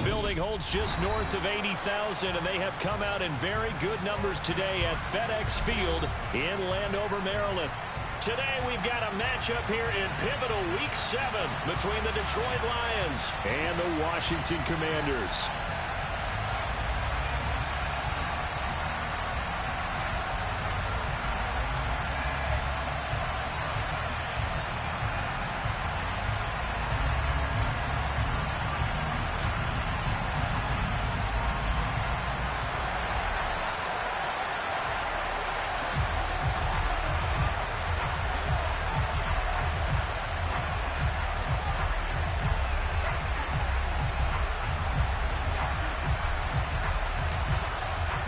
building holds just north of 80,000, and they have come out in very good numbers today at FedEx Field in Landover, Maryland. Today we've got a matchup here in pivotal Week 7 between the Detroit Lions and the Washington Commanders.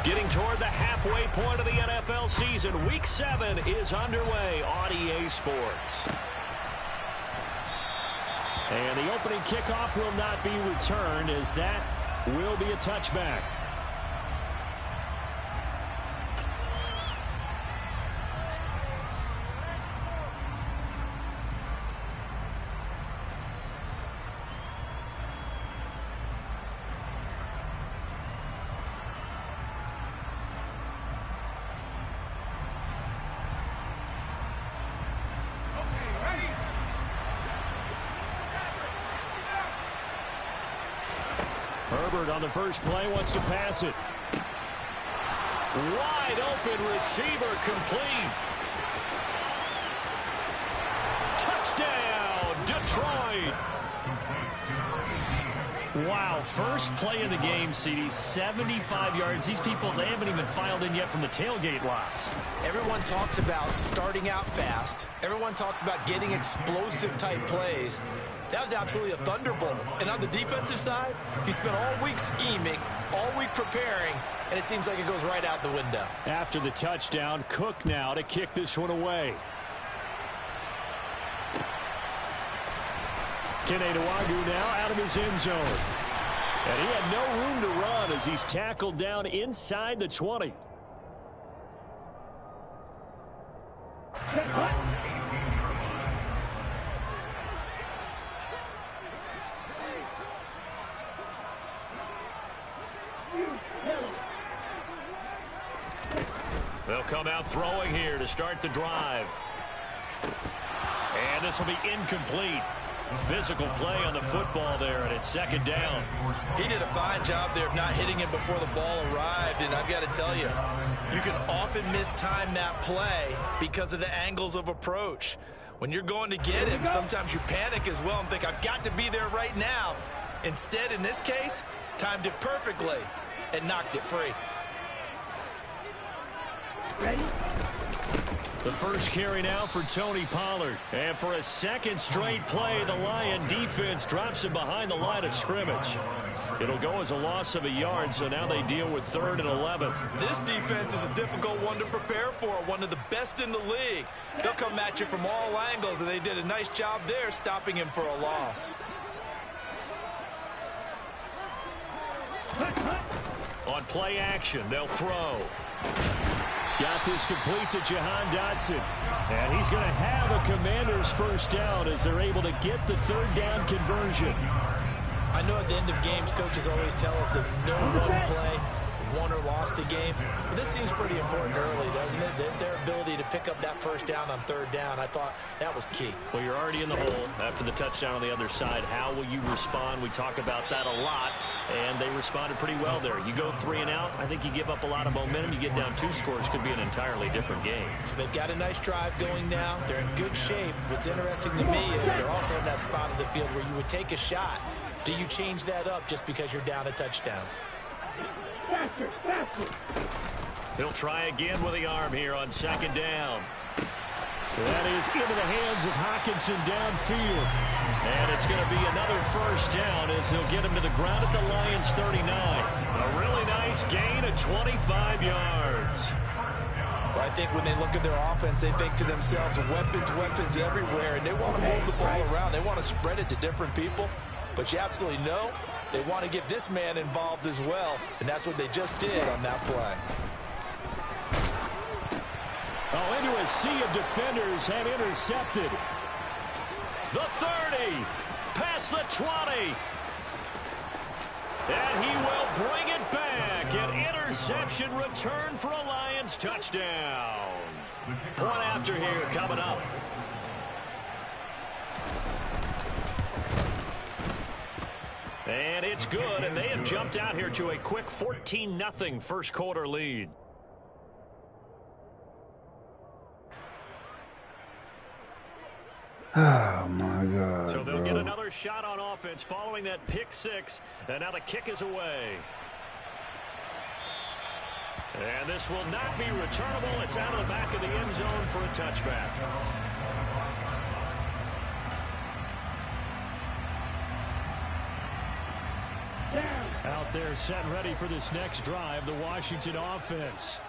Getting toward the halfway point of the NFL season, Week 7 is underway on EA Sports. And the opening kickoff will not be returned, as that will be a touchback. Herbert on the first play wants to pass it. Wide open receiver, complete. Touchdown, Detroit. Wow, first play of the game, CD, 75 yards. These people, they haven't even filed in yet from the tailgate lots. Everyone talks about starting out fast. Everyone talks about getting explosive type plays. That was absolutely a thunderbolt. And on the defensive side, you spent all week scheming, all week preparing, and it seems like it goes right out the window. After the touchdown, Cook now to kick this one away. Keneduagu now out of his end zone. And he had no room to run as he's tackled down inside the 20. They'll come out throwing here to start the drive. And this will be incomplete. Physical play on the football there, and it's second down. He did a fine job there of not hitting him before the ball arrived, and I've got to tell you, you can often mistime that play because of the angles of approach. When you're going to get him, sometimes you panic as well and think, I've got to be there right now. Instead, in this case, timed it perfectly and knocked it free. Ready? The first carry now for Tony Pollard. And for a second straight play, the Lion defense drops him behind the line of scrimmage. It'll go as a loss of a yard, so now they deal with 3rd and 11. This defense is a difficult one to prepare for, one of the best in the league. They'll come at you from all angles, and they did a nice job there stopping him for a loss. On play action, they'll throw. Got this complete to Jahan Dotson. And he's going to have a Commander's first down as they're able to get the 3rd down conversion. I know at the end of games, coaches always tell us that no one play won or lost a game. But this seems pretty important early, doesn't it? Their ability to pick up that first down on 3rd down, I thought that was key. Well, you're already in the hole after the touchdown on the other side. How will you respond? We talk about that a lot, and they responded pretty well there. You go 3 and out, I think you give up a lot of momentum. You get down 2 scores, could be an entirely different game. So they've got a nice drive going now. They're in good shape. What's interesting to me is they're also in that spot of the field where you would take a shot. Do you change that up just because you're down a touchdown? He'll try again with the arm here on 2nd down. That is into the hands of Hockenson downfield. And it's going to be another first down as they'll get him to the ground at the Lions 39. A really nice gain of 25 yards. Well, I think when they look at their offense, they think to themselves, weapons everywhere, and they want to move the ball around. They want to spread it to different people. But you absolutely know they want to get this man involved as well, and that's what they just did on that play. Oh, into a sea of defenders and intercepted. The 30, past the 20. And he will bring it back. An interception return for a Lions touchdown. Point after here coming up. And it's good, and they have jumped out here to a quick 14-0 first quarter lead. Oh, my God. So they'll get another shot on offense following that pick six, and now the kick is away. And this will not be returnable. It's out of the back of the end zone for a touchback. Out there set and ready for this next drive, the Washington offense.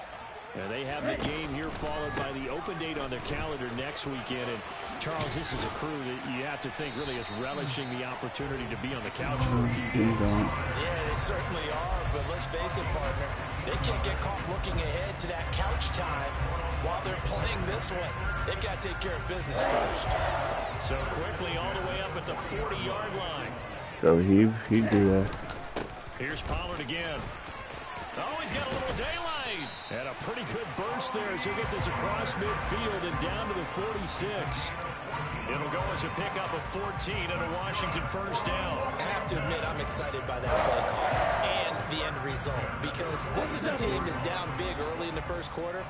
And they have the game here followed by the open date on their calendar next weekend. And Charles, this is a crew that you have to think really is relishing the opportunity to be on the couch for a few days. Yeah, they certainly are, but let's face it, partner. They can't get caught looking ahead to that couch time while they're playing this one. They've got to take care of business first. So quickly all the way up at the 40-yard line. So he do that. Here's Pollard again. Oh, he's got a little daylight. And a pretty good burst there as he'll get this across midfield and down to the 46. It'll go as a pickup of 14 and a Washington first down. I have to admit, I'm excited by that play call and the end result because this is a team that's down big early in the first quarter.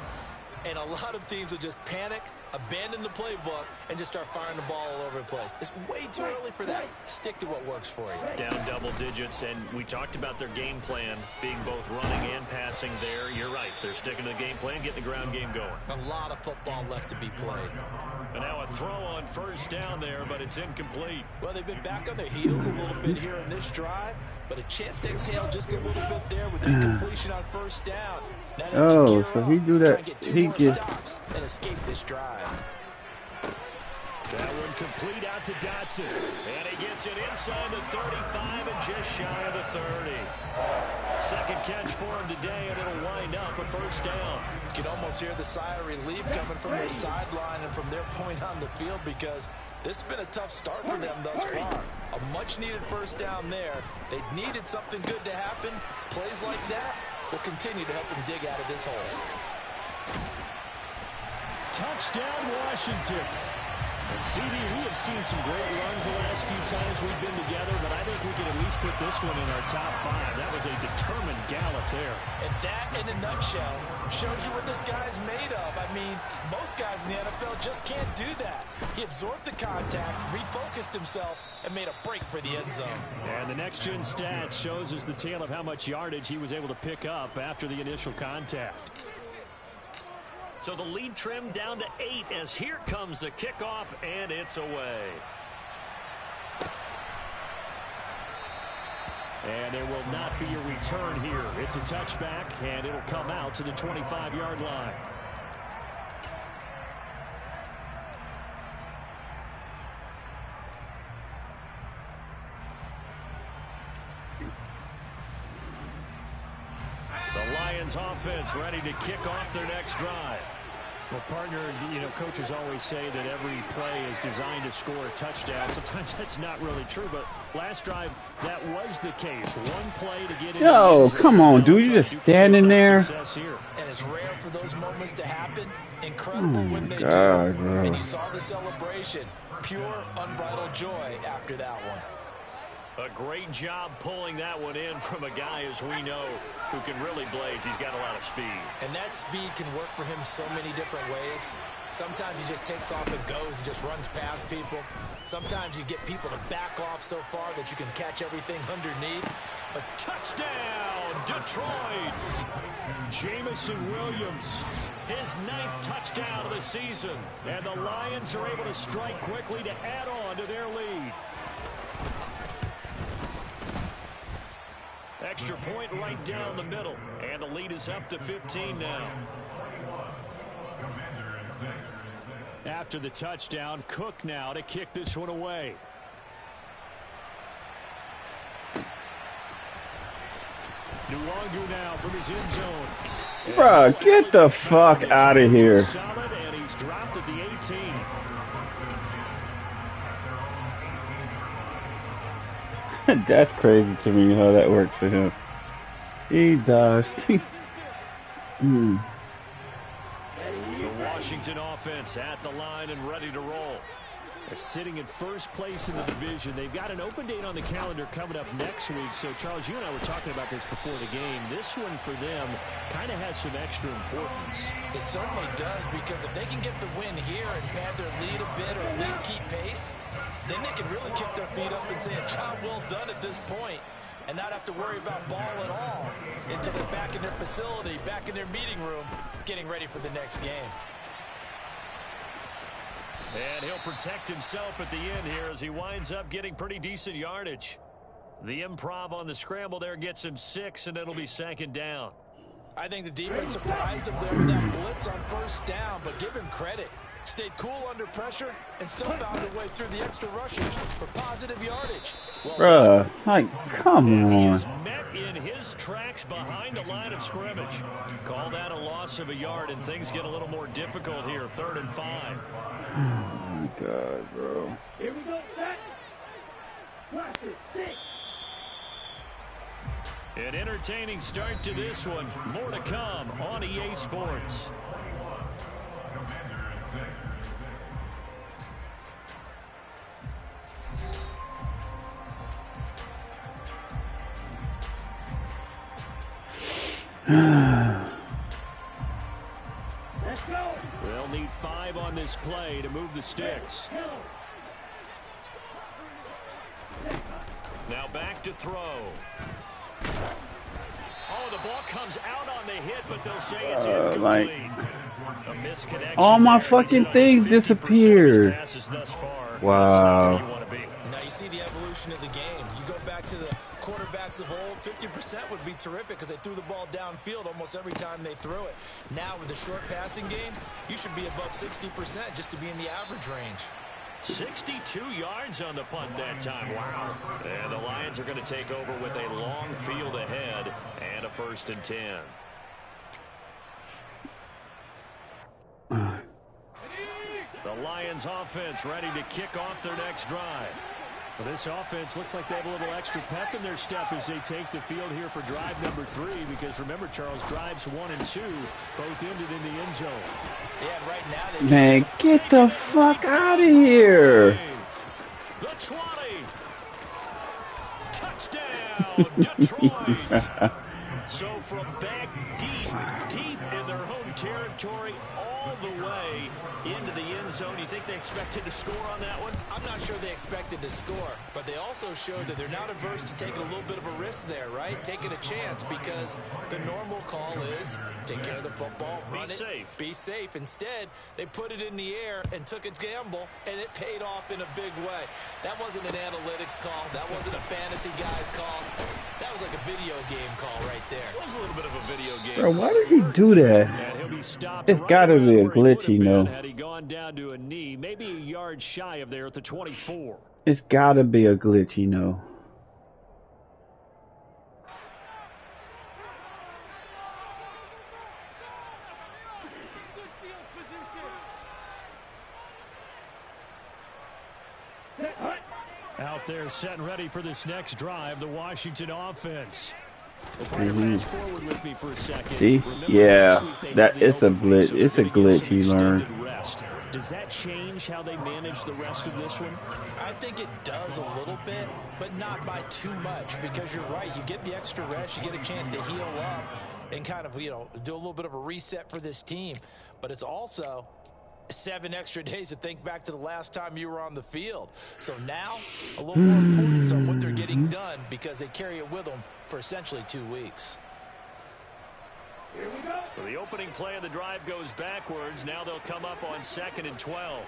And a lot of teams will just panic, abandon the playbook, and just start firing the ball all over the place. It's way too early for that. Stick to what works for you. Down double digits, and we talked about their game plan being both running and passing there. You're right. They're sticking to the game plan, getting the ground game going. A lot of football left to be played. And now a throw on first down there, but it's incomplete. Well, they've been back on their heels a little bit here in this drive, but a chance to exhale just a little bit there with incompletion on first down. Oh, so he do that. He gets and escape this drive. That one complete out to Dotson. And he gets it inside the 35 and just shy of the 30. Second catch for him today, and it'll wind up a first down. You can almost hear the sigh of relief coming from their sideline and from their point on the field because this has been a tough start for them thus far. A much-needed first down there. They needed something good to happen. Plays like that will continue to help them dig out of this hole. Touchdown, Washington. And CD, we have seen some great runs the last few times we've been together, but I think we can at least put this one in our top five. That was a determined gallop there. And that, in a nutshell, shows you what this guy's made of. I mean, most guys in the NFL just can't do that. He absorbed the contact, refocused himself, and made a break for the end zone. And the next-gen stats shows us the tale of how much yardage he was able to pick up after the initial contact. So the lead trimmed down to 8 as here comes the kickoff, and it's away. And there will not be a return here. It's a touchback, and it'll come out to the 25-yard line. The Lions offense ready to kick off their next drive. Well, partner, you know, coaches always say that every play is designed to score a touchdown. Sometimes that's not really true, but last drive, that was the case. One play to get in. Yo, come on, dude. You just standing there. And it's rare for those moments to happen. Incredible when they do. Bro. And you saw the celebration. Pure, unbridled joy after that one. A great job pulling that one in from a guy, as we know, who can really blaze. He's got a lot of speed. And that speed can work for him so many different ways. Sometimes he just takes off and goes and just runs past people. Sometimes you get people to back off so far that you can catch everything underneath. A touchdown, Detroit! Jamison Williams, his 9th touchdown of the season. And the Lions are able to strike quickly to add on to their lead. Extra point right down the middle. And the lead is up to 15 now. After the touchdown, Cook now to kick this one away. Nwangu now from his end zone. Bruh, get the fuck out of here. Solid, and he's dropped at the 18. That's crazy to me how that works for him. He does. The Washington offense at the line and ready to roll. Sitting in first place in the division. They've got an open date on the calendar coming up next week. So, Charles, you and I were talking about this before the game. This one for them kind of has some extra importance. It certainly does, because if they can get the win here and pad their lead a bit, or at least keep pace, then they can really kick their feet up and say a job well done at this point, and not have to worry about ball at all until they're back in their facility, back in their meeting room, getting ready for the next game. And he'll protect himself at the end here as he winds up getting pretty decent yardage. The improv on the scramble there gets him 6, and it'll be 2nd down. I think the defense surprised him there with that blitz on 1st down, but give him credit. Stayed cool under pressure and still found a way through the extra rushes for positive yardage. Well, bruh, like, come on. He is met in his tracks behind the line of scrimmage. Call that a loss of a yard, and things get a little more difficult here. 3rd and 5. Oh my God, bro. Here we go, set. Watch it, 6. An entertaining start to this one. More to come on EA Sports. Let's go. They'll need 5 on this play to move the sticks. Now back to throw. Oh, the ball comes out on the hit, but they'll say it's incomplete. Like, a misconnection. all my there. fucking things disappeared. Wow. Now you see the evolution of the game. You go back to the quarterbacks of old, 50% would be terrific because they threw the ball downfield almost every time they threw it. Now with the short passing game, you should be above 60% just to be in the average range. 62 yards on the punt that time. Wow. And the Lions are going to take over with a long field ahead and a 1st and 10. The Lions offense ready to kick off their next drive. Well, this offense looks like they have a little extra pep in their step as they take the field here for drive number 3, because remember, Charles, drives 1 and 2 both ended in the end zone. Yeah, right now they Man, get the fuck out of here. The 20. Touchdown, Detroit. So from back deep in their home territory, all the way into the end zone. You think they expected to score on that one? I'm not sure they expected to score, but they also showed that they're not averse to taking a little bit of a risk there, right? Taking a chance, because the normal call is take care of the football, run it, be safe. Instead, they put it in the air and took a gamble, and it paid off in a big way. That wasn't an analytics call. That wasn't a fantasy guy's call. That was like a video game call right there. It was a little bit of a video game. Bro, why did he do that? He'll be stopped. It's got to be a glitch, you know. Had he gone down to a knee, maybe a yard shy of there at the 24. It's got to be a glitch, you know. Out there set and ready for this next drive, the Washington offense. Fast forward with me for a second. See? Yeah, that it's a glitch. It's a glitch he learned. Does that change how they manage the rest of this one? I think it does a little bit, but not by too much, because you're right. You get the extra rest, you get a chance to heal up and kind of, you know, do a little bit of a reset for this team. But it's also 7 extra days to think back to the last time you were on the field. So now, a little more importance on what they're getting done, because they carry it with them for essentially 2 weeks. Here we go. So the opening play of the drive goes backwards. Now they'll come up on 2nd and 12.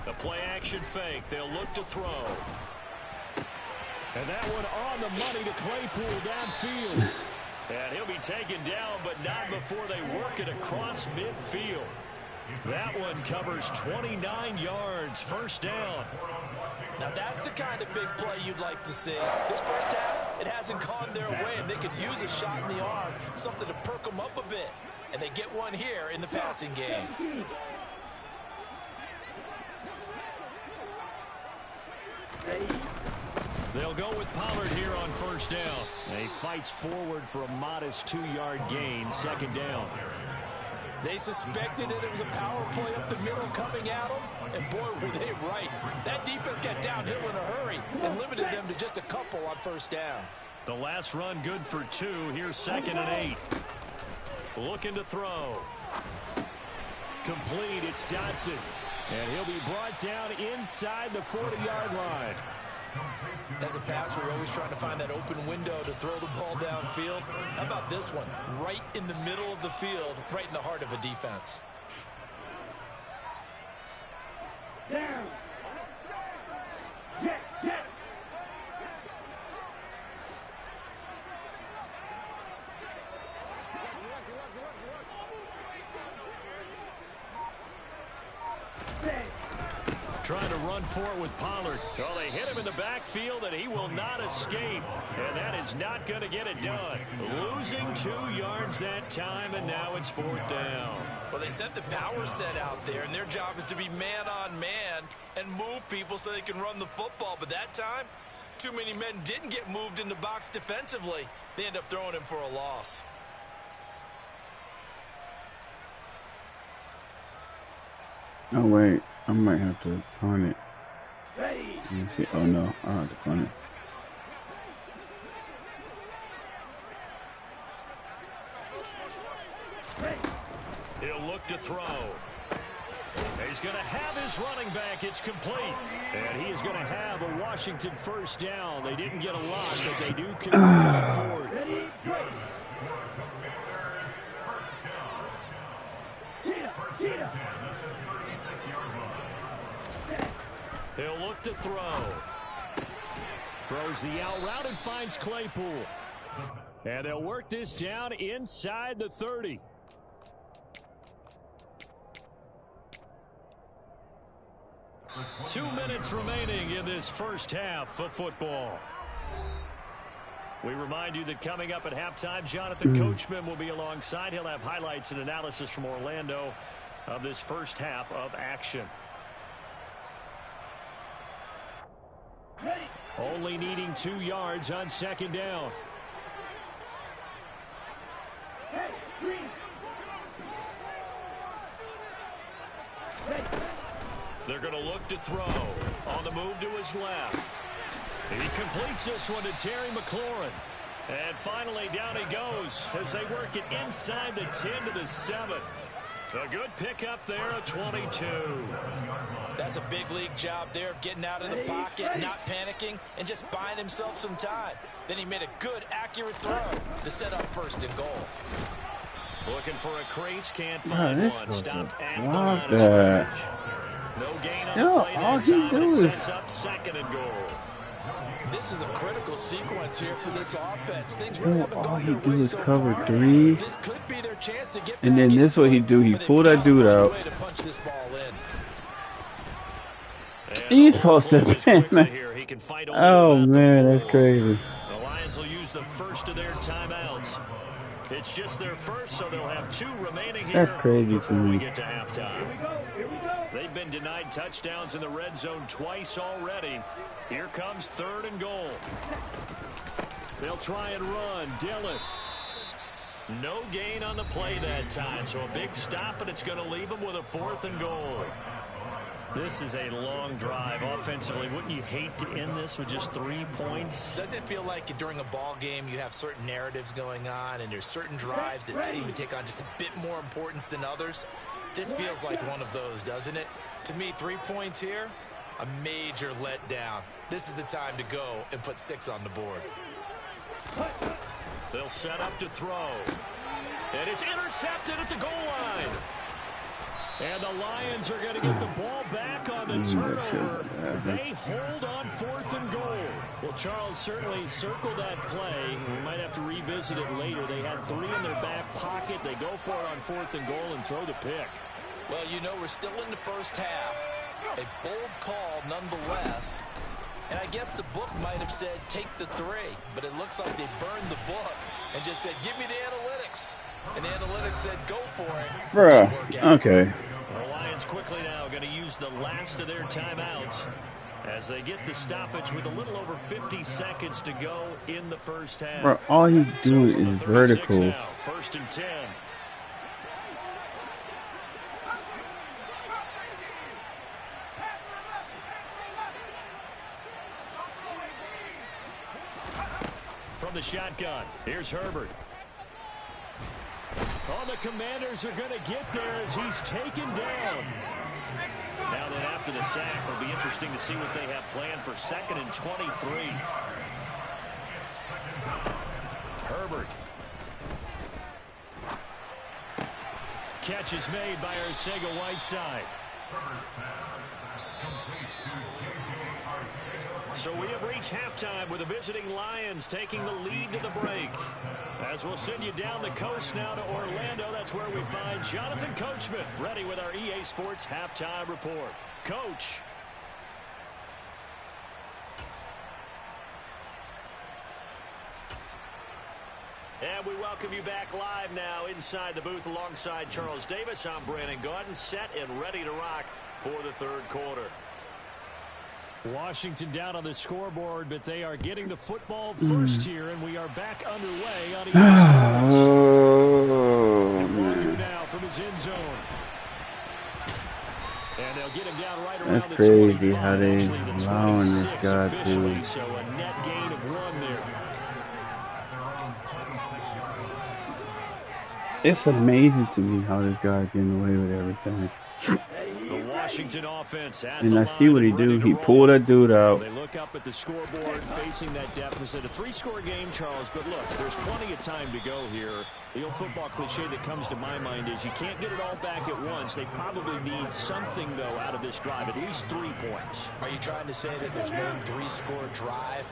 The play action fake. They'll look to throw. And that one on the money to Claypool downfield. And he'll be taken down, but not before they work it across midfield. That one covers 29 yards. 1st down. Now that's the kind of big play you'd like to see. This first half, it hasn't gone their way, and they could use a shot in the arm, something to perk them up a bit. And they get one here in the passing game. They'll go with Pollard here on first down. He fights forward for a modest 2-yard gain, second down. They suspected it was a power play up the middle coming at them, and boy, were they right. That defense got downhill in a hurry and limited them to just a couple on first down. The last run good for 2. Here's 2nd and 8. Looking to throw. Complete. It's Dotson. And he'll be brought down inside the 40-yard line. As a passer, you're always trying to find that open window to throw the ball downfield. How about this one? Right in the middle of the field, right in the heart of a defense. Down. Get. Trying to run for it with Pollard. Well, they hit him in the backfield, and he will not escape. And that is not going to get it done. Losing 2 yards that time, and now it's 4th down. Well, they sent the power set out there, and their job is to be man-on-man and move people so they can run the football. But that time, too many men didn't get moved in the box defensively. They end up throwing him for a loss. Oh, wait. I might have to punt it. Ready. Let me see. Oh, no. I'll have to punt it. He'll look to throw. He's going to have his running back. It's complete. And he is going to have a Washington first down. They didn't get a lot, but they do convert on 4th. Ready. Cheetah. He'll look to throw. Throws the out route and finds Claypool. And they'll work this down inside the 30. Two minutes remaining in this first half of football. We remind you that coming up at halftime, Jonathan Coachman will be alongside. He'll have highlights and analysis from Orlando of this first half of action. Ready. Only needing 2 yards on second down. Hey, green. Ready. They're going to look to throw. On the move to his left. He completes this one to Terry McLaurin. And finally down he goes as they work it inside the 10 to the 7. A good pickup there at 22. That's a big league job there of getting out of the pocket, not panicking, and just buying himself some time. Then he made a good, accurate throw to set up first and goal. Looking for a crease, can't find one. Stopped at the line of that. scrimmage. No gain on Yo, the play all that he time, and it do is- sets up 2nd and goal. This is a critical sequence here for this offense. Things really haven't All gone he their do way is so cover far. 3. This could be their chance to get And back then this into what he it, do. He but they've pull that got dude to find a out. way to punch this ball in. And He's the supposed to closes pin quickly that. here. He can fight only Oh, about the man, that's 4. crazy. The Lions will use the first of their timeouts. It's just their first, so they'll have 2 remaining here That's crazy before to we me. get to halftime. Here we go. They've been denied touchdowns in the red zone twice already. Here comes 3rd and goal. They'll try and run. Dillon. No gain on the play that time, so a big stop, and it's going to leave them with a 4th and goal. This is a long drive offensively. Wouldn't you hate to end this with just 3 points? Doesn't it feel like during a ball game you have certain narratives going on and there's certain drives that seem to take on just a bit more importance than others? This feels like one of those, doesn't it? To me, 3 points here, a major letdown. This is the time to go and put 6 on the board. They'll set up to throw. And it's intercepted at the goal line. And the Lions are going to get the ball back on the turnover. They hold on 4th and goal. Well, Charles certainly circled that play. We might have to revisit it later. They had 3 in their back pocket. They go for it on 4th and goal and throw the pick. Well, you know, we're still in the first half. A bold call nonetheless. And I guess the book might have said take the 3, but it looks like they burned the book and just said give me the analytics. And the analytics said go for it. Bruh. Okay. The Lions quickly now going to use the last of their timeouts. As they get the stoppage with a little over 50 seconds to go in the first half. Bro, all he's doing is vertical. Now, 1st and 10. From the shotgun, here's Herbert. Oh, the Commanders are going to get there as he's taken down. Now then, after the sack, it'll be interesting to see what they have planned for 2nd and 23. Herbert. Catch is made by Arcega-Whiteside. So we have reached halftime with the visiting Lions taking the lead to the break. As we'll send you down the coast now to Orlando, that's where we find Jonathan Coachman ready with our EA Sports halftime report. Coach. And we welcome you back live now inside the booth alongside Charles Davis. I'm Brandon Gaudin, set and ready to rock for the 3rd quarter. Washington down on the scoreboard, but they are getting the football first here, and we are back underway on EA Sports. Now from his end zone. And they'll get him down right around That's the crazy 25, how they actually the allowing this 26 guy officially, to. so a net gain of 1 there. It's amazing to me how this guy's getting away with everything. The Washington offense at And the I see what he line, do. ready to He roll. pulled that dude out. They look up at the scoreboard facing that deficit. A 3-score game, Charles, but look, there's plenty of time to go here. The old football cliche that comes to my mind is you can't get it all back at once. They probably need something, though, out of this drive, at least 3 points. Are you trying to say that there's no 3-score drive?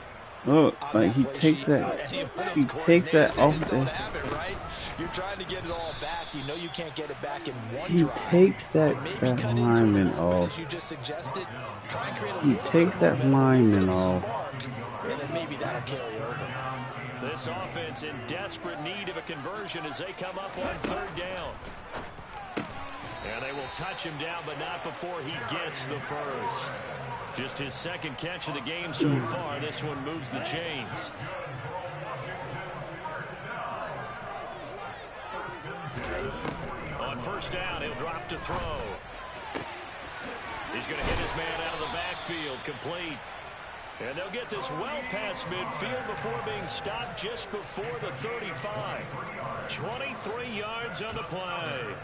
Look, like he takes that off there. Right? You're trying to get it all back. You know you can't get it back in one He drive. takes that lineman As off. you just suggested, try and create a He little takes bit that of a lineman off. spark, and then maybe that'll carry over. This offense in desperate need of a conversion as they come up on 3rd down. And they will touch him down, but not before he gets the first. Just his 2nd catch of the game so far. This one moves the chains. On 1st down, he'll drop to throw. He's going to hit his man out of the backfield, complete. And they'll get this well past midfield before being stopped just before the 35. 23 yards on the play.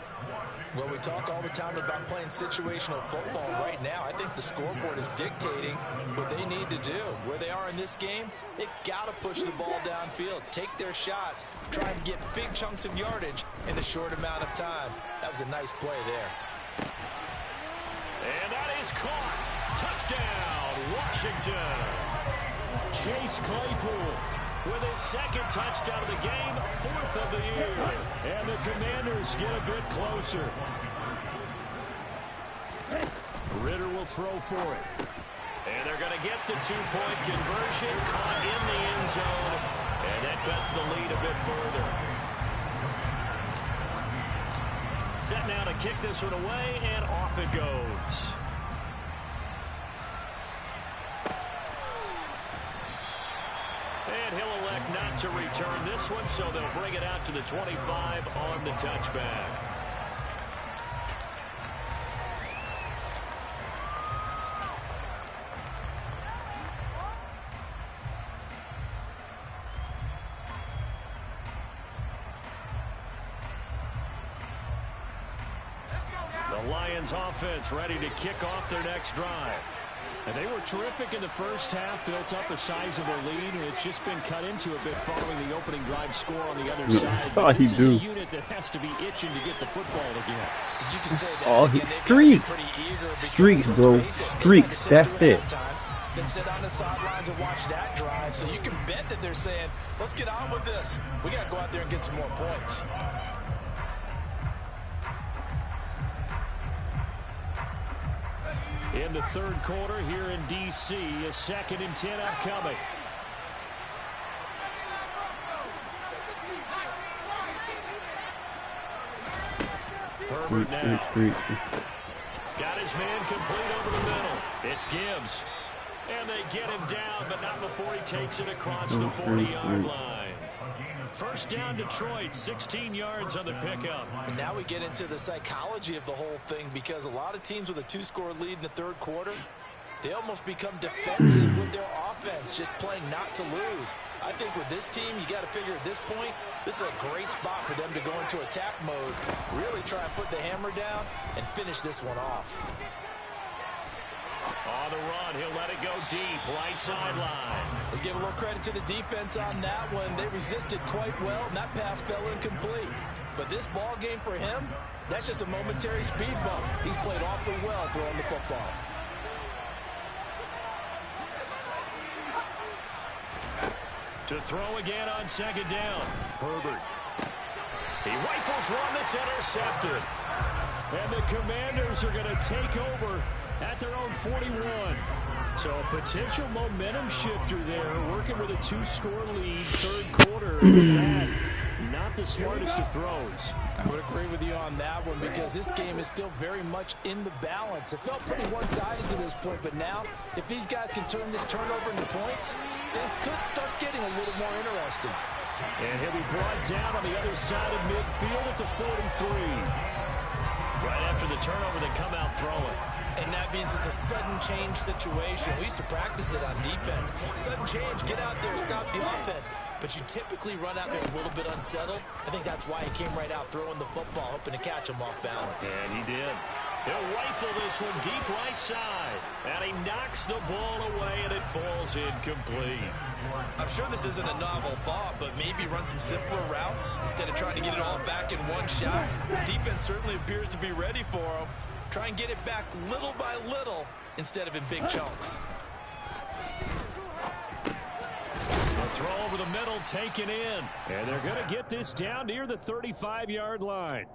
Well, we talk all the time about playing situational football. Right now, I think the scoreboard is dictating what they need to do. Where they are in this game, they've got to push the ball downfield, take their shots, try and get big chunks of yardage in a short amount of time. That was a nice play there. And that is caught. Touchdown, Washington. Chase Claypool with his 2nd touchdown of the game, 4th of the year. And the Commanders get a bit closer. Ritter will throw for it. And they're going to get the 2-point conversion, caught in the end zone. And that cuts the lead a bit further. Set now to kick this one away, and off it goes. And he'll elect not to return this one, so they'll bring it out to the 25 on the touchback. The Lions offense ready to kick off their next drive. And they were terrific in the first half, built up a sizable lead, and it's just been cut into a bit following the opening drive score on the other side. But this is a unit that has to be itching to get the football again. You can say that. Oh, Again, streaks, bro. Streaks, that's it. Then sit on the sidelines and watch that drive. So you can bet that they're saying, let's get on with this. We got to go out there and get some more points. In the 3rd quarter here in D.C., a 2nd and 10 upcoming. Herbert now. Got his man complete over the middle. It's Gibbs. get him down, but not before he takes it across the 40-yard line. First down, Detroit, 16 yards on the pickup. And now we get into the psychology of the whole thing, because a lot of teams with a 2-score lead in the third quarter, they almost become defensive with their offense, just playing not to lose. I think with this team, you got to figure at this point, this is a great spot for them to go into attack mode, really try and put the hammer down and finish this one off. On the run, he'll let it go deep, right sideline. Let's give a little credit to the defense on that one. They resisted quite well, and that pass fell incomplete. But this ball game for him, that's just a momentary speed bump. He's played awfully well throwing the football. To throw again on second down. Herbert. He rifles one that's intercepted. And the Commanders are going to take over at their own 41. So a potential momentum shifter there, working with a 2-score lead, third quarter. That, not the smartest of throws. I would agree with you on that one, because this game is still very much in the balance. It felt pretty one-sided to this point, but now, if these guys can turn this turnover into points, things could start getting a little more interesting. And he'll be brought down on the other side of midfield at the 43. Right after the turnover, they come out throwing. And that means it's a sudden change situation. We used to practice it on defense. Sudden change, get out there, stop the offense. But you typically run out there a little bit unsettled. I think that's why he came right out throwing the football, hoping to catch him off balance. And he did. He'll rifle this one deep right side. And he knocks the ball away, and it falls incomplete. I'm sure this isn't a novel thought, but maybe run some simpler routes instead of trying to get it all back in one shot. Defense certainly appears to be ready for him. Try and get it back little by little instead of in big chunks. A throw over the middle taken in. And they're going to get this down near the 35-yard line.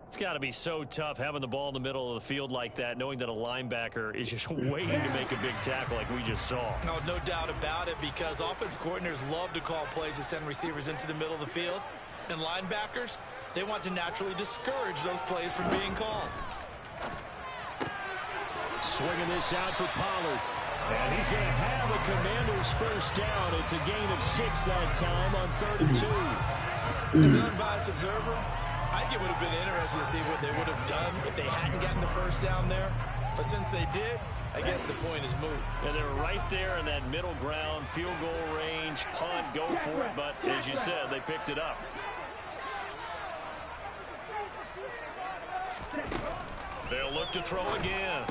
It's got to be so tough having the ball in the middle of the field like that, knowing that a linebacker is just waiting to make a big tackle like we just saw. No doubt about it, because offense coordinators love to call plays to send receivers into the middle of the field. And linebackers, they want to naturally discourage those plays from being called. Swinging this out for Pollard. And he's going to have a Commander's first down. It's a gain of 6 that time on 3rd and 2. As an unbiased observer, I think it would have been interesting to see what they would have done if they hadn't gotten the first down there. But since they did, I guess the point is moot. And they're right there in that middle ground, field goal range, punt, go for it. But as you said, they picked it up. They'll look to throw again.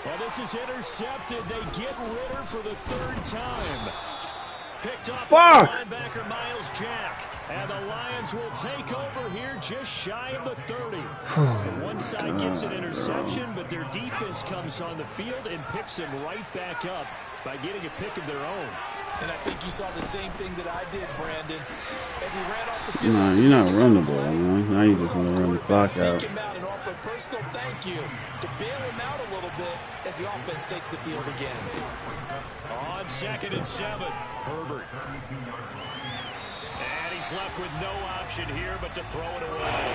Well, this is intercepted. They get Ritter for the 3rd time. Picked up by linebacker Miles Jack. And the Lions will take over here just shy of the 30. One side gets an interception, but their defense comes on the field and picks them right back up by getting a pick of their own. And I think you saw the same thing that I did, Brandon. As he ran off the field. Nah, you're not running the ball, man. Now you just want to run the clock out. Seek him out and offer a personal thank you to bail him out a little bit as the offense takes the field again. On 2nd and 7, Herbert. And he's left with no option here but to throw it away.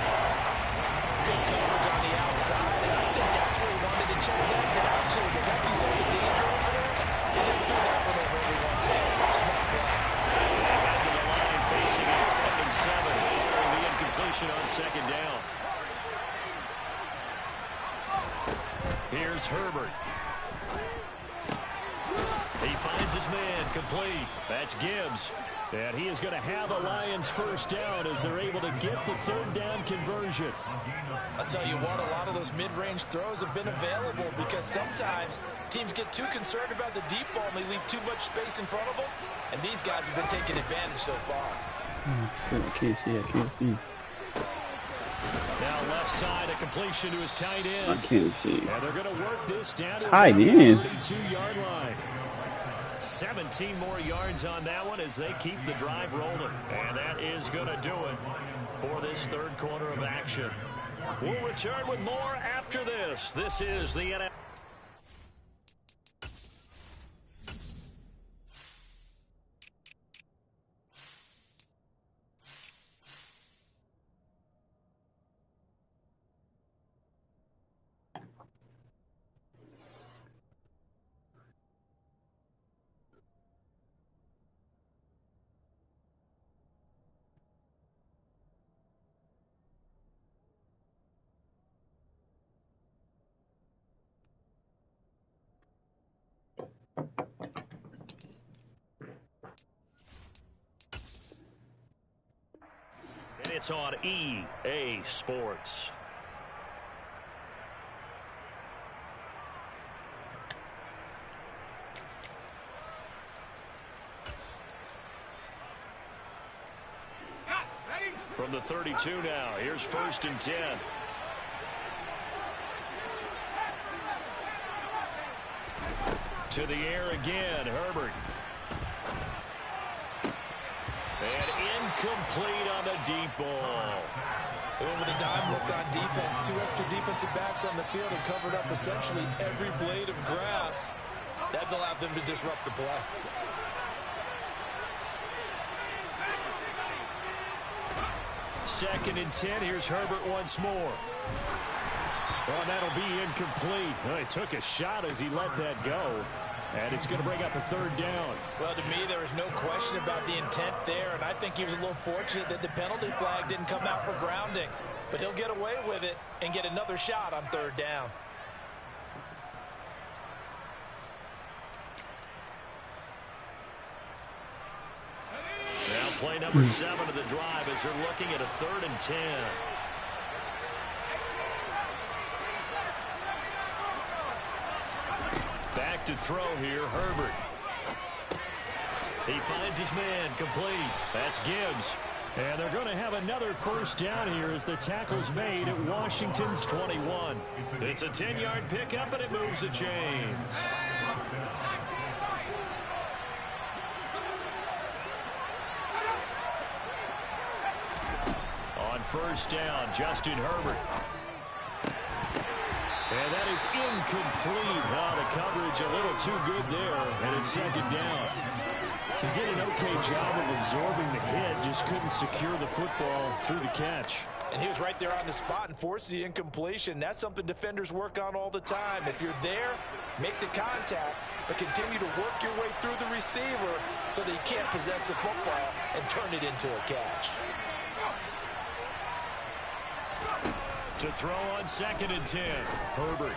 Good coverage on the outside, and I think that's where he wanted to check that down to. But once he saw the danger over there, he just threw that one over everyone's head. Smart play. Back to the line, facing a 3rd and 7, following the incompletion on 2nd down. Here's Herbert. He finds his man, complete. That's Gibbs. And he is going to have a Lions first down as they're able to get the 3rd down conversion. I'll tell you what, a lot of those mid-range throws have been available because sometimes teams get too concerned about the deep ball and they leave too much space in front of them. And these guys have been taking advantage so far. I can't see. Now left side, a completion to his tight end. I can't see. And they're going to work this down to the Tight end. 32-yard line. 17 more yards on that one as they keep the drive rolling. And that is going to do it for this 3rd quarter of action. We'll return with more after this. This is the NFL. It's on EA Sports. From the 32 now, here's 1st and 10. To the air again, Herbert. And incomplete on the deep ball. And with a dime look on defense, 2 extra defensive backs on the field and covered up essentially every blade of grass. That allowed them to disrupt the play. Second and 10. Here's Herbert once more. Well, that'll be incomplete. Well, he took a shot as he let that go. And it's going to bring up a 3rd down. Well, to me, there was no question about the intent there, and I think he was a little fortunate that the penalty flag didn't come out for grounding. But he'll get away with it and get another shot on 3rd down. Now play number 7 of the drive as they're looking at a 3rd and 10. Back to throw here, Herbert. He finds his man, complete. That's Gibbs. And they're going to have another 1st down here as the tackle's made at Washington's 21. It's a 10-yard pickup, and it moves the chains. On 1st down, Justin Herbert. And that is incomplete. Oh, the coverage a little too good there, and it's 2nd down. He did an okay job of absorbing the hit, just couldn't secure the football through the catch. And he was right there on the spot and forced the incompletion. That's something defenders work on all the time. If you're there, make the contact, but continue to work your way through the receiver so that he can't possess the football and turn it into a catch. To throw on 2nd and 10. Herbert.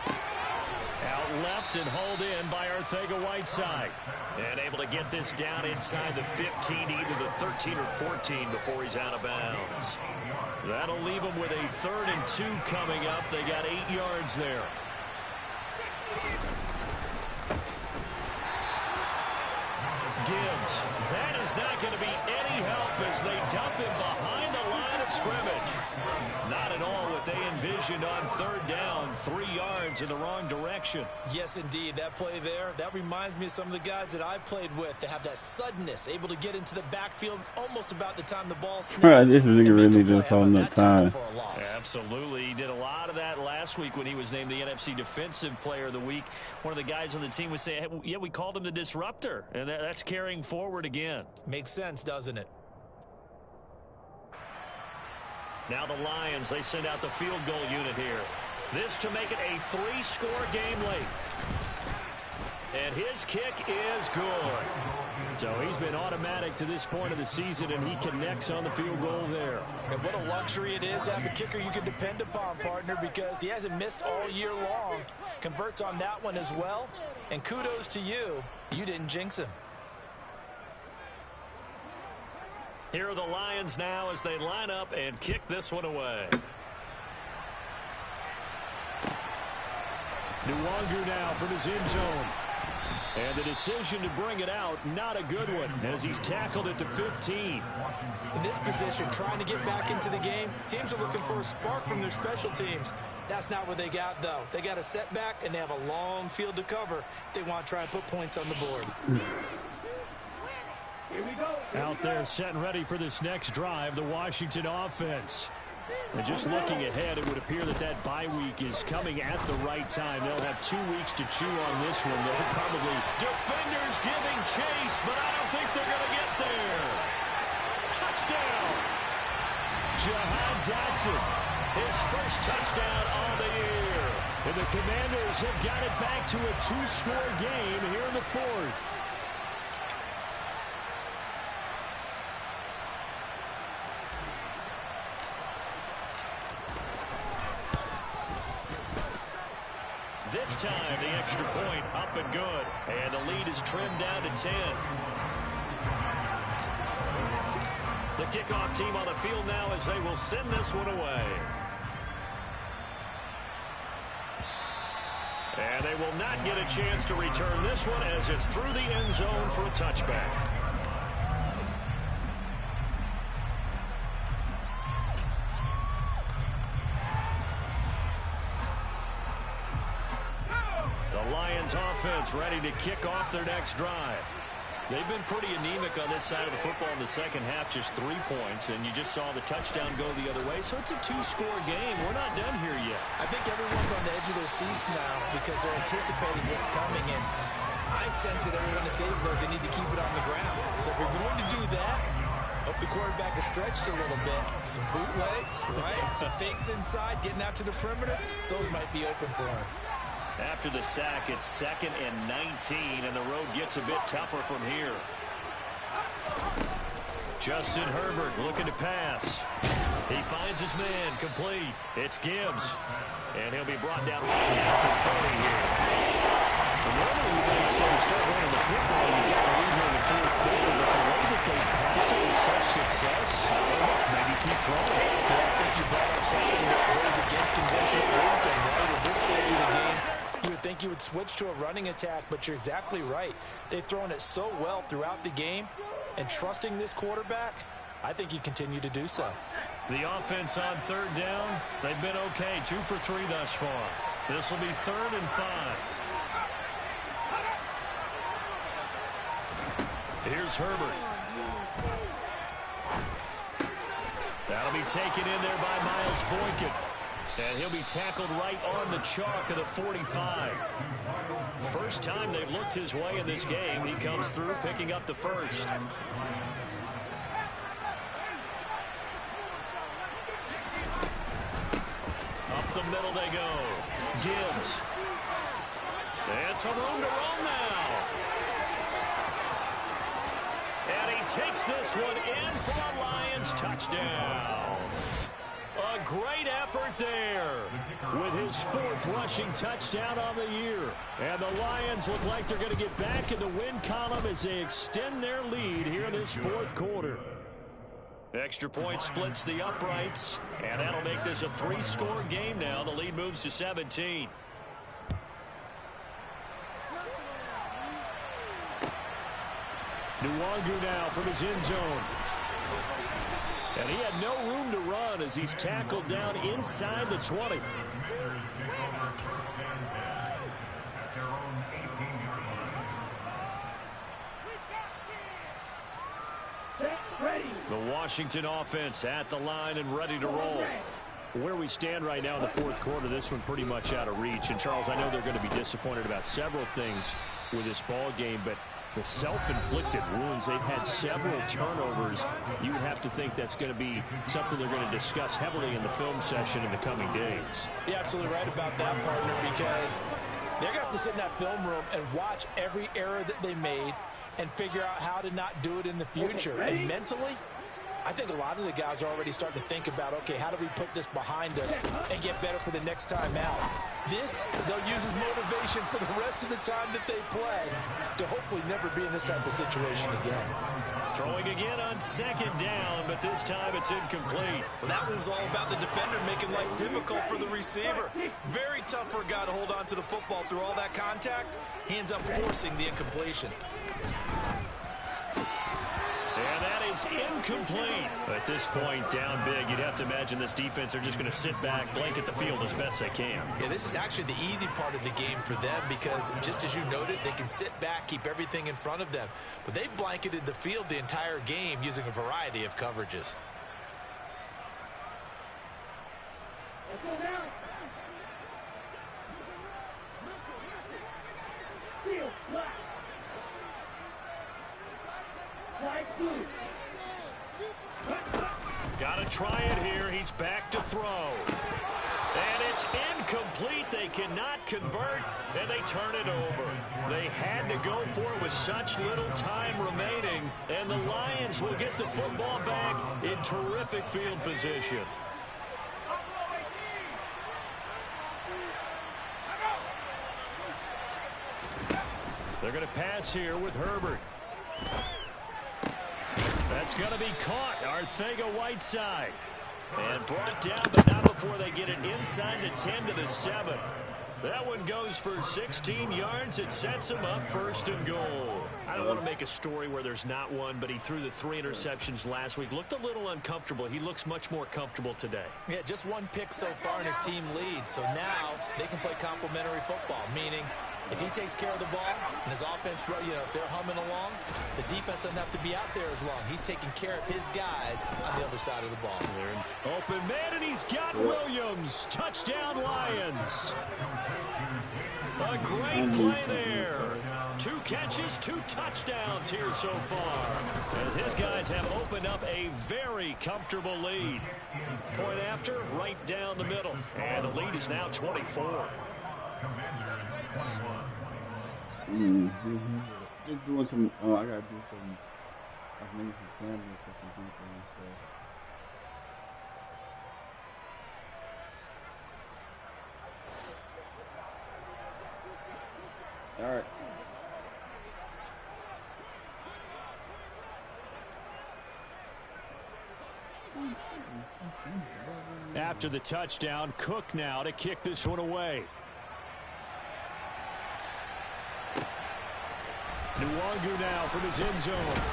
Out left and hauled in by Arcega-Whiteside. And able to get this down inside the 15, either the 13 or 14 before he's out of bounds. That'll leave him with a 3rd and 2 coming up. They got 8 yards there. Gibbs. That is not going to be any help as they dump him behind the line of scrimmage. Not at all what they envisioned on 3rd down. 3 yards in the wrong direction. Yes, indeed. That play there, that reminds me of some of the guys that I played with. They have that suddenness, able to get into the backfield almost about the time the ball snapped. Right, this is really just holding up time. Absolutely. He did a lot of that last week when he was named the NFC Defensive Player of the Week. One of the guys on the team would say, hey, yeah, we called him the disruptor. And that's carrying forward again. Makes sense, doesn't it? Now the Lions, they send out the field goal unit here. This to make it a 3-score game late. And his kick is good. So he's been automatic to this point of the season, and he connects on the field goal there. And what a luxury it is to have a kicker you can depend upon, partner, because he hasn't missed all year long. Converts on that one as well. And kudos to you. You didn't jinx him. Here are the Lions now as they line up and kick this one away. Nwangu now from his end zone. And the decision to bring it out, not a good one, as he's tackled at the 15. In this position, trying to get back into the game, teams are looking for a spark from their special teams. That's not what they got, though. They got a setback, and they have a long field to cover if they want to try and put points on the board. Out there set and ready for this next drive, the Washington offense. And just looking ahead, it would appear that that bye week is coming at the right time. They'll have 2 weeks to chew on this one. They'll probably... Defenders giving chase, but I don't think they're going to get there. Touchdown! Jahan Dotson, his first touchdown on the year. And the Commanders have got it back to a 2-score game here in the 4th. This time, the extra point up and good. And the lead is trimmed down to 10. The kickoff team on the field now as they will send this one away. And they will not get a chance to return this one as it's through the end zone for a touchback. The Lions offense ready to kick off their next drive. They've been pretty anemic on this side of the football in the second half, just 3 points, and you just saw the touchdown go the other way. So it's a 2-score game. We're not done here yet. I think everyone's on the edge of their seats now because they're anticipating what's coming, and I sense that everyone in the stadium knows they need to keep it on the ground. So if you're going to do that, hope the quarterback is stretched a little bit. Some bootlegs, right? Some fakes inside, getting out to the perimeter. Those might be open for him. After the sack, it's 2nd and 19, and the road gets a bit tougher from here. Justin Herbert looking to pass. He finds his man, complete. It's Gibbs, and he'll be brought down right at the 30 here. And normally you might say start running the football, you get the lead here in the 4th quarter, but the way that they passed it with such success, maybe keep throwing. Yeah, I think you brought up something that goes against conventional wisdom, right? At this stage of the game, you would think you would switch to a running attack, but you're exactly right. They've thrown it so well throughout the game, and trusting this quarterback, I think you continue to do so. The offense on 3rd down, they've been okay, 2 for 3 thus far. This will be 3rd and 5. Here's Herbert. That'll be taken in there by Miles Boykin. And he'll be tackled right on the chalk of the 45. First time they've looked his way in this game. He comes through picking up the first. Up the middle they go. Gibbs. And some room to roam now. And he takes this one in for a Lions touchdown. A great effort there with his 4th rushing touchdown on the year. And the Lions look like they're going to get back in the win column as they extend their lead here in this 4th quarter. Extra point splits the uprights, and that'll make this a 3-score game now. The lead moves to 17. Nwangu now from his end zone. And he had no room to run as he's tackled down inside the 20. The Washington offense at the line and ready to roll. Where we stand right now in the 4th quarter, this one pretty much out of reach. And, Charles, I know they're going to be disappointed about several things with this ball game, but the self-inflicted wounds, they've had several turnovers. You would have to think that's going to be something they're going to discuss heavily in the film session in the coming days. You're absolutely right about that, partner, because they're going to have to sit in that film room and watch every error that they made and figure out how to not do it in the future. And mentally, I think a lot of the guys are already starting to think about, okay, how do we put this behind us and get better for the next time out? This, they'll use as motivation for the rest of the time that they play to hopefully never be in this type of situation again. Throwing again on 2nd down, but this time it's incomplete. Well, that one was all about the defender making life difficult for the receiver. Very tough for a guy to hold on to the football through all that contact. He ends up forcing the incompletion. And that is incomplete. At this point, down big, you'd have to imagine this defense are just going to sit back, blanket the field as best they can. Yeah, this is actually the easy part of the game for them because, just as you noted, they can sit back, keep everything in front of them. But they've blanketed the field the entire game using a variety of coverages. Got to try it here. He's back to throw. And it's incomplete. They cannot convert, and they turn it over. They had to go for it with such little time remaining, and the Lions will get the football back in terrific field position. They're going to pass here with Herbert. That's going to be caught. Arcega-Whiteside. And brought down, but not before they get it inside the 10 to the 7. That one goes for 16 yards. It sets him up 1st and goal. I don't want to make a story where there's not one, but he threw the 3 interceptions last week. Looked a little uncomfortable. He looks much more comfortable today. Yeah, just 1 pick so far and his team leads. So now they can play complementary football, meaning if he takes care of the ball and his offense, if they're humming along, the defense doesn't have to be out there as long. He's taking care of his guys on the other side of the ball. Open man, and he's got Williams. Touchdown, Lions. A great play there. 2 catches, 2 touchdowns here so far, as his guys have opened up a very comfortable lead. Point after, right down the middle. And the lead is now 24. Just doing some. Oh, I gotta do some. I think some cameras for some people and stuff. All right. After the touchdown, Cook now to kick this one away. Nwangu now from his end zone.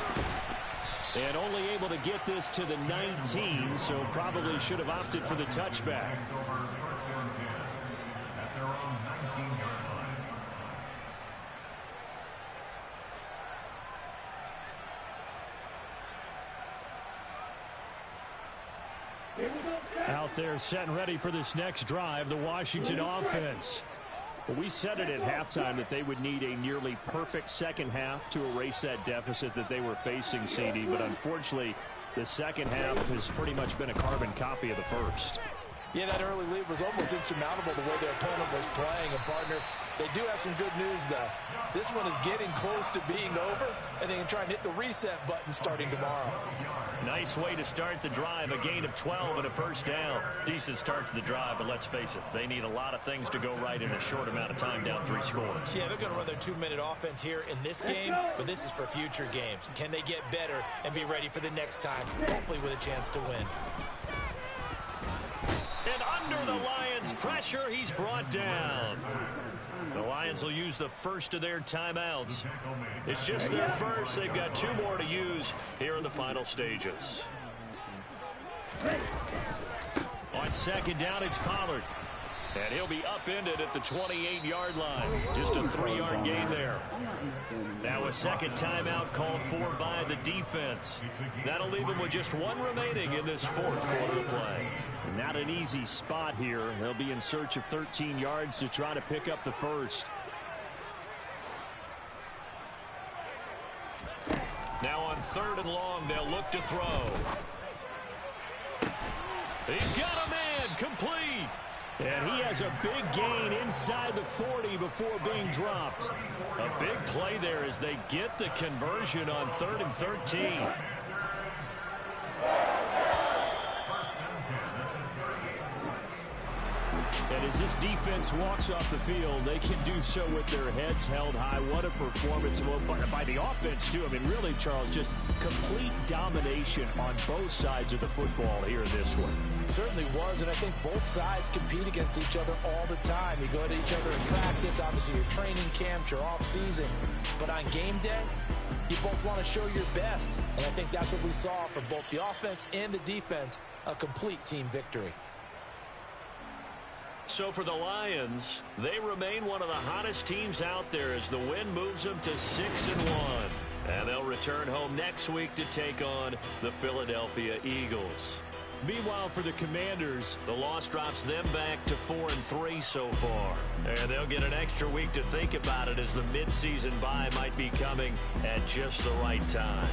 And only able to get this to the 19, so probably should have opted for the touchback. Out there set and ready for this next drive, the Washington offense. Well, we said it at halftime that they would need a nearly perfect second half to erase that deficit that they were facing, CD, but unfortunately the second half has pretty much been a carbon copy of the first. Yeah, that early lead was almost insurmountable the way their opponent was playing. And, partner, they do have some good news, though. This one is getting close to being over, and they can try and hit the reset button starting tomorrow. Nice way to start the drive, a gain of 12 and a 1st down. Decent start to the drive, but let's face it, they need a lot of things to go right in a short amount of time, down 3 scores. Yeah, they're going to run their 2-minute offense here in this game, but this is for future games. Can they get better and be ready for the next time, hopefully with a chance to win? And under the Lions' pressure, he's brought down. The Lions will use the first of their timeouts. It's just their first. They've got 2 more to use here in the final stages. On 2nd down, it's Pollard. And he'll be upended at the 28-yard line. Just a 3-yard gain there. Now a second timeout called for by the defense. That'll leave them with just 1 remaining in this 4th quarter of play. Not an easy spot here. They'll be in search of 13 yards to try to pick up the first. Now on 3rd and long, they'll look to throw. He's got a man, complete. And he has a big gain inside the 40 before being dropped. A big play there as they get the conversion on 3rd and 13. And as this defense walks off the field, they can do so with their heads held high. What a performance by the offense, too. I mean, really, Charles, just complete domination on both sides of the football here in this one. Certainly was, and I think both sides compete against each other all the time. You go to each other in practice, obviously your training camps, your off-season. But on game day, you both want to show your best. And I think that's what we saw from both the offense and the defense, a complete team victory. So for the Lions, they remain one of the hottest teams out there as the win moves them to 6-1. And they'll return home next week to take on the Philadelphia Eagles. Meanwhile, for the Commanders, the loss drops them back to 4-3 so far. And they'll get an extra week to think about it as the midseason bye might be coming at just the right time.